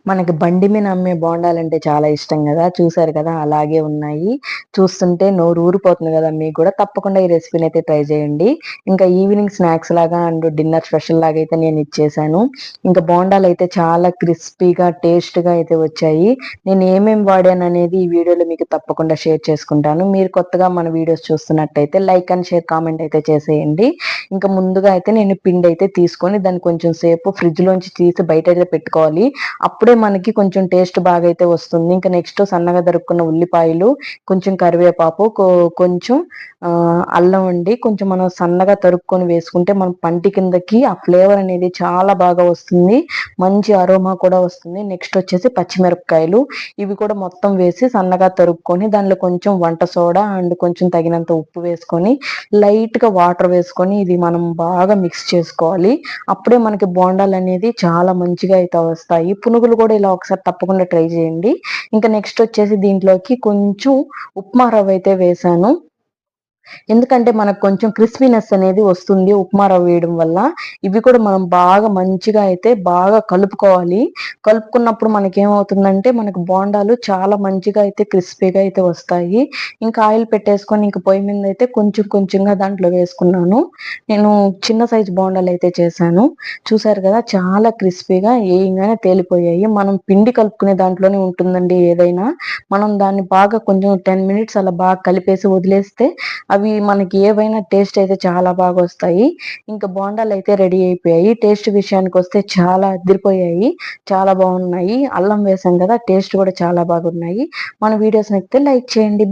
మనకి బండి మీద అమ్మే బోండాలంటే చాలా ఇష్టం గదా! చూసారు కదా! అలాగే ఉన్నాయి. చూస్తుంటే నోరు ఊరిపోతుంది గదా! మీకు గూడా. తప్పకుండా ఈ రెసిపీనైతే ట్రై చేయండి. ఇంకా ఈవినింగ్ స్నాక్స్ లాగా అండ్ డిన్నర్ స్పెషల్ లాగా అయితే నేను ఇచ్చేసాను. ఇంకా బోండాలైతే చాలా క్రిస్పీగా, టేస్ట్‌గా అయితే వచ్చాయి. నేను ఏమేం వాడాననేది ఈ వీడియోలో మీకు తప్పకుండా షేర్ చేసుకుంటాను. మీరు కొత్తగా మన వీడియోస్ చూస్తున్నట్టయితే లైక్ అండ్ షేర్, కామెంట్ అయితే చేసేయండి. ఇంకా ముందుగా అయితే నేను పిండైతే తీసుకొని దాన్ని కొంచెం సేపు ఫ్రిడ్జ్‌లోంచి తీసి బయటైతే పెట్టుకోవాలి. అప్పుడే మనకి కొంచెం టేస్ట్ బాగైతే వస్తుంది. ఇంకా నెక్స్ట్ సన్నగా తరుక్కున్న ఉల్లిపాయలు, కొంచెం కరివేపాకు, కొంచెం అల్లం అండి. కొంచెం మనం సన్నగా తరుక్కొని వేసుకుంటే మన పంటి కిందకి ఆ ఫ్లేవర్ అనేది చాలా బాగా వస్తుంది. మంచి అరోమా కూడా వస్తుంది. నెక్స్ట్ వచ్చేసి పచ్చిమిరపకాయలు. ఇవి కూడా మొత్తం వేసి సన్నగా తరుక్కొని దానిలో కొంచెం వంట సోడా అండ్ కొంచెం తగినంత ఉప్పు వేసుకొని లైట్‌గా వాటర్ వేసుకొని ఇది మనం బాగా మిక్స్ చేసుకోవాలి. అప్పుడే మనకి బోండాలనేది చాలా మంచిగా అయితే వస్తాయి. పునుగులు కూడా ఇలా ఒకసారి తప్పకుండా ట్రై చేయండి. ఇంకా నెక్స్ట్ వచ్చేసి దీంట్లోకి కొంచెం ఉప్మా రవ్వ అయితే వేశాను. ఎందుకంటే మనకు కొంచెం క్రిస్పీనెస్ అనేది వస్తుంది ఉప్మా రవ్వ వేయడం వల్ల. ఇవి కూడా మనం బాగా మంచిగా అయితే బాగా కలుపుకోవాలి. కలుపుకున్నప్పుడు మనకేమవుతుందంటే మనకు బోండాలు చాలా మంచిగా అయితే క్రిస్పీగా అయితే వస్తాయి. ఇంకా ఆయిల్ పెట్టేసుకొని ఇంక పొయ్యి మీదైతే కొంచెం కొంచెంగా దాంట్లో వేసుకున్నాను. నేను చిన్న సైజు బోండాలైతే చేశాను. చూసారు కదా! చాలా క్రిస్పీగా ఏయంగానే తేలిపోయాయి. మనం పిండి కలుపుకునే దాంట్లోనే ఉంటుందండి ఏదైనా. మనం దాన్ని బాగా కొంచెం 10 మినిట్స్ అలా బాగా కలిపేసి వదిలేస్తే అవి మనకి ఏవైనా టేస్ట్ అయితే చాలా బాగొస్తాయి. ఇంకా బోండాలైతే రెడీ అయిపోయాయి. టేస్ట్ విషయానికొస్తే చాలా అదిరిపోయాయి. చాలా బాగున్నాయి. అల్లం వేసాం కదా! టేస్ట్ కూడా చాలా బాగున్నాయి. మన వీడియోస్ నచ్చితే లైక్ చేయండి.